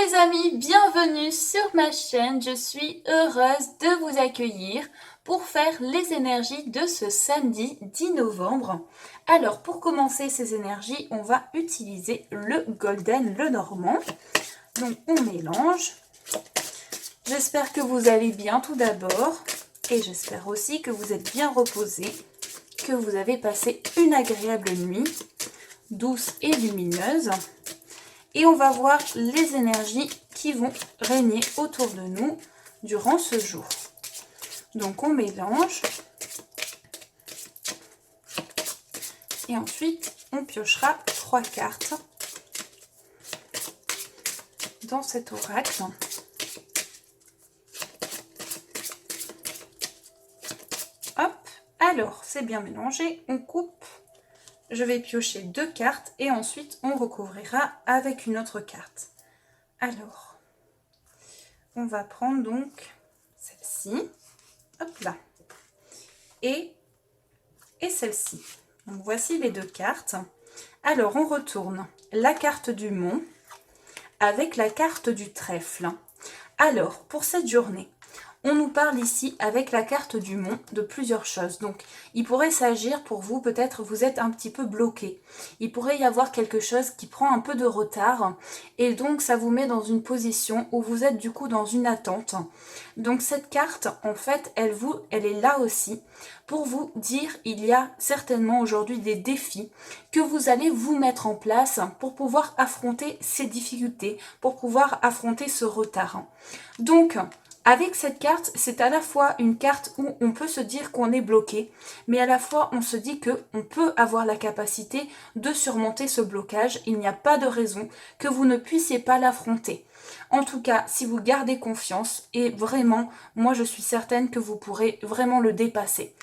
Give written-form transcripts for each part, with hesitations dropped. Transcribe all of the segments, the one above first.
les amis, bienvenue sur ma chaîne. Je suis heureuse de vous accueillir pour faire les énergies de ce samedi 10 novembre. Alors pour commencer ces énergies, on va utiliser le Golden, le Normand. Donc on mélange. J'espère que vous allez bien tout d'abord et j'espère aussi que vous êtes bien reposés, que vous avez passé une agréable nuit, douce et lumineuse. Et on va voir les énergies qui vont régner autour de nous durant ce jour. Donc on mélange. Et ensuite, on piochera 3 cartes dans cet oracle. Hop, alors c'est bien mélangé, on coupe. Je vais piocher 2 cartes et ensuite on recouvrira avec une autre carte. Alors, on va prendre donc celle-ci, hop là, et celle-ci. Donc voici les 2 cartes. Alors on retourne la carte du mont avec la carte du trèfle. Alors pour cette journée, on nous parle ici avec la carte du mont de plusieurs choses. Donc, il pourrait s'agir pour vous, peut-être vous êtes un petit peu bloqué. Il pourrait y avoir quelque chose qui prend un peu de retard. Et donc, ça vous met dans une position où vous êtes du coup dans une attente. Donc, cette carte, en fait, elle est là aussi pour vous dire il y a certainement aujourd'hui des défis que vous allez vous mettre en place pour pouvoir affronter ces difficultés, pour pouvoir affronter ce retard. Donc, avec cette carte, c'est à la fois une carte où on peut se dire qu'on est bloqué, mais à la fois on se dit qu'on peut avoir la capacité de surmonter ce blocage. Il n'y a pas de raison que vous ne puissiez pas l'affronter. En tout cas, si vous gardez confiance, et vraiment, moi je suis certaine que vous pourrez vraiment le dépasser.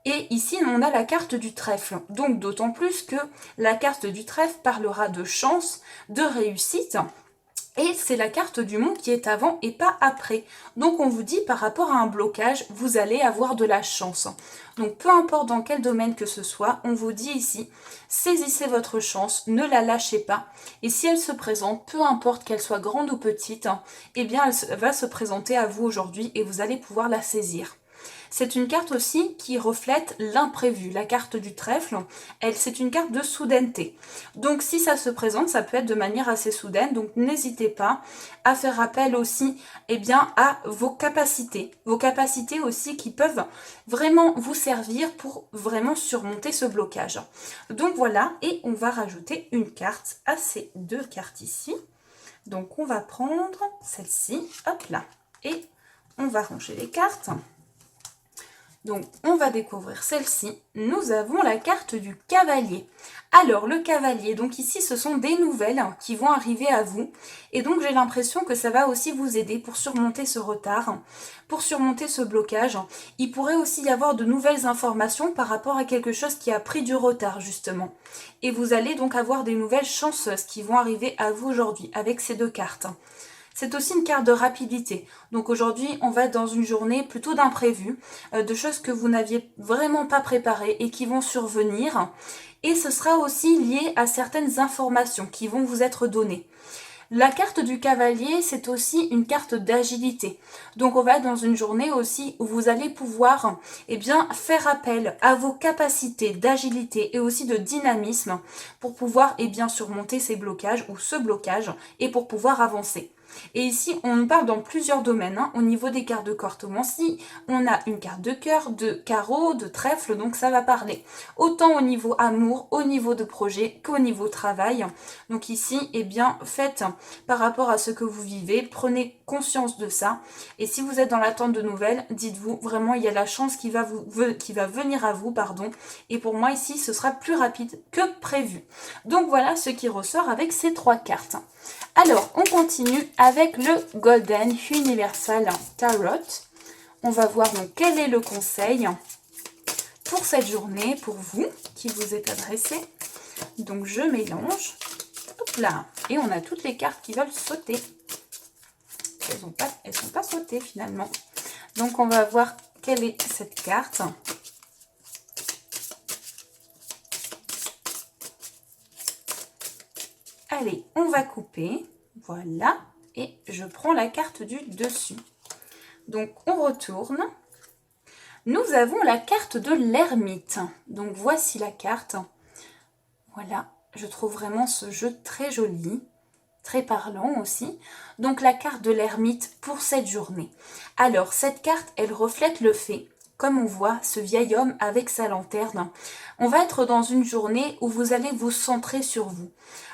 Et ici, on a la carte du trèfle. Donc d'autant plus que la carte du trèfle parlera de chance, de réussite. Et c'est la carte du mont qui est avant et pas après. Donc on vous dit par rapport à un blocage, vous allez avoir de la chance. Donc peu importe dans quel domaine que ce soit, on vous dit ici, saisissez votre chance, ne la lâchez pas. Et si elle se présente, peu importe qu'elle soit grande ou petite, eh bien elle va se présenter à vous aujourd'hui et vous allez pouvoir la saisir. C'est une carte aussi qui reflète l'imprévu. La carte du trèfle, c'est une carte de soudaineté. Donc si ça se présente, ça peut être de manière assez soudaine. Donc n'hésitez pas à faire appel aussi à vos capacités. Vos capacités aussi qui peuvent vraiment vous servir pour vraiment surmonter ce blocage. Donc voilà, et on va rajouter une carte à ces 2 cartes ici. Donc on va prendre celle-ci, hop là, et on va ranger les cartes. Donc, on va découvrir celle-ci. Nous avons la carte du cavalier. Alors, le cavalier, donc ici, ce sont des nouvelles qui vont arriver à vous. Et donc, j'ai l'impression que ça va aussi vous aider pour surmonter ce retard, pour surmonter ce blocage. Il pourrait aussi y avoir de nouvelles informations par rapport à quelque chose qui a pris du retard, justement. Et vous allez donc avoir des nouvelles chanceuses qui vont arriver à vous aujourd'hui avec ces 2 cartes. C'est aussi une carte de rapidité. Donc aujourd'hui, on va être dans une journée plutôt d'imprévu, de choses que vous n'aviez vraiment pas préparées et qui vont survenir. Et ce sera aussi lié à certaines informations qui vont vous être données. La carte du cavalier, c'est aussi une carte d'agilité. Donc on va être dans une journée aussi où vous allez pouvoir faire appel à vos capacités d'agilité et aussi de dynamisme pour pouvoir surmonter ces blocages ou ce blocage et pour pouvoir avancer. Et ici, on parle dans plusieurs domaines. Au niveau des cartes de cartomancie, on a une carte de cœur, de carreau, de trèfle, donc ça va parler autant au niveau amour, au niveau de projet qu'au niveau travail. Donc ici, faites par rapport à ce que vous vivez, prenez conscience de ça. Et si vous êtes dans l'attente de nouvelles, dites-vous vraiment, il y a la chance qui va venir à vous, pardon. Et pour moi ici, ce sera plus rapide que prévu. Donc voilà ce qui ressort avec ces 3 cartes. Alors, on continue avec le Golden Universal Tarot. On va voir donc quel est le conseil pour cette journée, pour vous, qui vous est adressé. Donc, je mélange. Hop là. Et on a toutes les cartes qui veulent sauter. Elles sont pas sautées finalement. Donc, on va voir quelle est cette carte. Allez, on va couper. Voilà. et je prends la carte du dessus. Donc on retourne. Nous avons la carte de l'ermite. Donc voici la carte. Voilà, je trouve vraiment ce jeu très joli, très parlant aussi. Donc la carte de l'ermite pour cette journée. Alors cette carte, elle reflète le fait, comme on voit ce vieil homme avec sa lanterne, on va être dans une journée où vous allez vous centrer sur vous.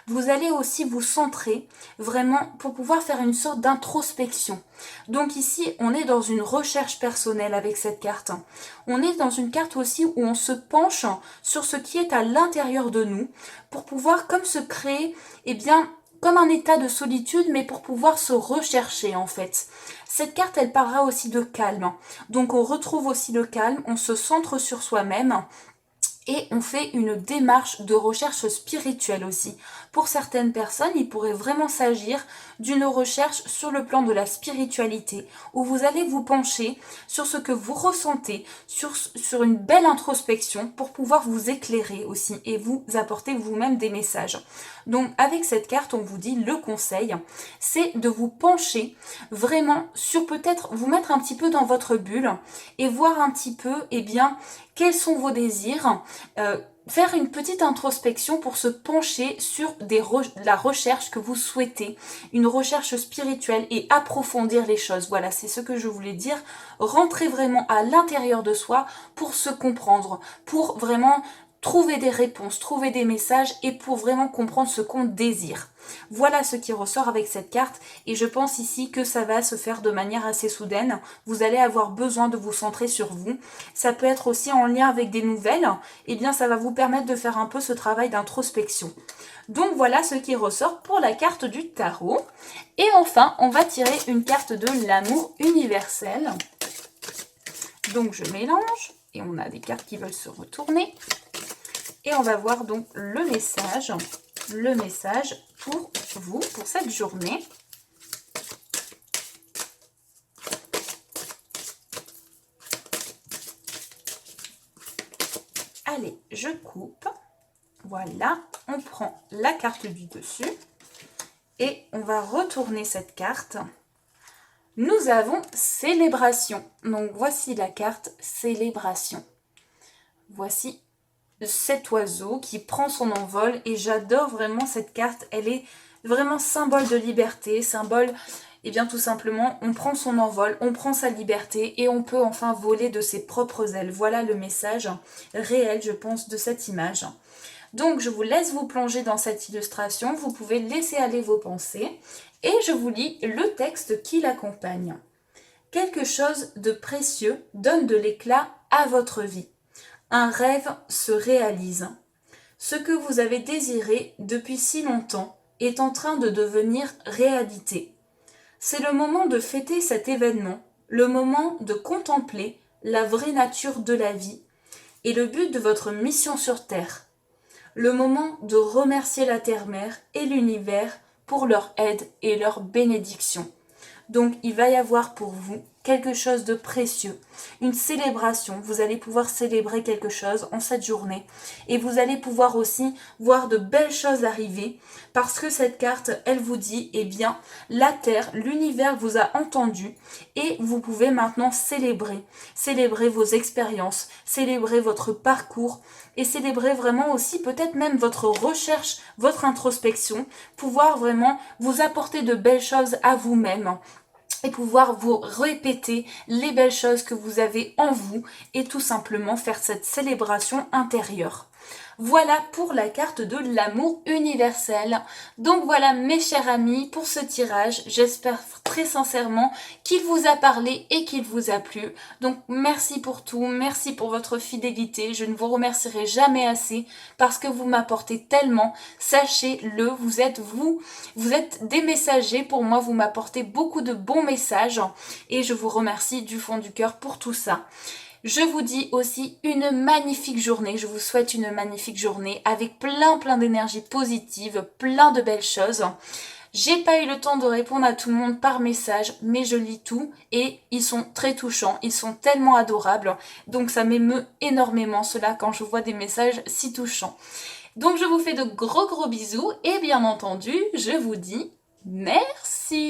Vous allez aussi vous centrer vraiment pour pouvoir faire une sorte d'introspection. Donc ici, on est dans une recherche personnelle avec cette carte. On est dans une carte aussi où on se penche sur ce qui est à l'intérieur de nous pour pouvoir comme se créer, eh bien, comme un état de solitude, mais pour pouvoir se rechercher en fait. Cette carte, elle parlera aussi de calme. Donc on retrouve aussi le calme, on se centre sur soi-même. Et on fait une démarche de recherche spirituelle aussi. Pour certaines personnes, il pourrait vraiment s'agir d'une recherche sur le plan de la spiritualité, où vous allez vous pencher sur ce que vous ressentez, sur une belle introspection pour pouvoir vous éclairer aussi et vous apporter vous-même des messages. Donc avec cette carte, on vous dit le conseil, c'est de vous pencher vraiment sur peut-être vous mettre un petit peu dans votre bulle et voir un petit peu, eh bien, quels sont vos désirs, faire une petite introspection pour se pencher sur la recherche que vous souhaitez, une recherche spirituelle et approfondir les choses. Voilà, c'est ce que je voulais dire. Rentrer vraiment à l'intérieur de soi pour se comprendre, pour vraiment trouver des réponses, trouver des messages et pour vraiment comprendre ce qu'on désire. Voilà ce qui ressort avec cette carte et je pense ici que ça va se faire de manière assez soudaine. Vous allez avoir besoin de vous centrer sur vous. Ça peut être aussi en lien avec des nouvelles. Et bien ça va vous permettre de faire un peu ce travail d'introspection. Donc voilà ce qui ressort pour la carte du tarot. Et enfin, on va tirer une carte de l'amour universel. Donc je mélange et on a des cartes qui veulent se retourner. Et on va voir donc le message pour vous, pour cette journée. Allez, je coupe. Voilà, on prend la carte du dessus et on va retourner cette carte. Nous avons célébration. Donc voici la carte célébration. Voici cet oiseau qui prend son envol et j'adore vraiment cette carte. Elle est vraiment symbole de liberté, symbole, et bien tout simplement, on prend son envol, on prend sa liberté et on peut enfin voler de ses propres ailes. Voilà le message réel, je pense, de cette image. Donc je vous laisse vous plonger dans cette illustration, vous pouvez laisser aller vos pensées et je vous lis le texte qui l'accompagne. Quelque chose de précieux donne de l'éclat à votre vie. Un rêve se réalise. Ce que vous avez désiré depuis si longtemps est en train de devenir réalité. C'est le moment de fêter cet événement, le moment de contempler la vraie nature de la vie et le but de votre mission sur Terre. Le moment de remercier la Terre-Mère et l'univers pour leur aide et leur bénédiction. Donc il va y avoir pour vous quelque chose de précieux, une célébration. Vous allez pouvoir célébrer quelque chose en cette journée et vous allez pouvoir aussi voir de belles choses arriver parce que cette carte, elle vous dit, eh bien, la Terre, l'univers vous a entendu et vous pouvez maintenant célébrer vos expériences, célébrer votre parcours et célébrer vraiment aussi peut-être même votre recherche, votre introspection, pouvoir vraiment vous apporter de belles choses à vous-même et pouvoir vous répéter les belles choses que vous avez en vous et tout simplement faire cette célébration intérieure. Voilà pour la carte de l'amour universel. Donc voilà mes chers amis pour ce tirage. J'espère très sincèrement qu'il vous a parlé et qu'il vous a plu. Donc merci pour tout, merci pour votre fidélité. Je ne vous remercierai jamais assez parce que vous m'apportez tellement. Sachez-le, vous êtes des messagers pour moi, vous m'apportez beaucoup de bons messages et je vous remercie du fond du cœur pour tout ça. Je vous dis aussi une magnifique journée, je vous souhaite une magnifique journée avec plein d'énergie positive, plein de belles choses. J'ai pas eu le temps de répondre à tout le monde par message, mais je lis tout et ils sont très touchants, ils sont tellement adorables, donc ça m'émeut énormément cela quand je vois des messages si touchants. Donc je vous fais de gros bisous et bien entendu, je vous dis merci.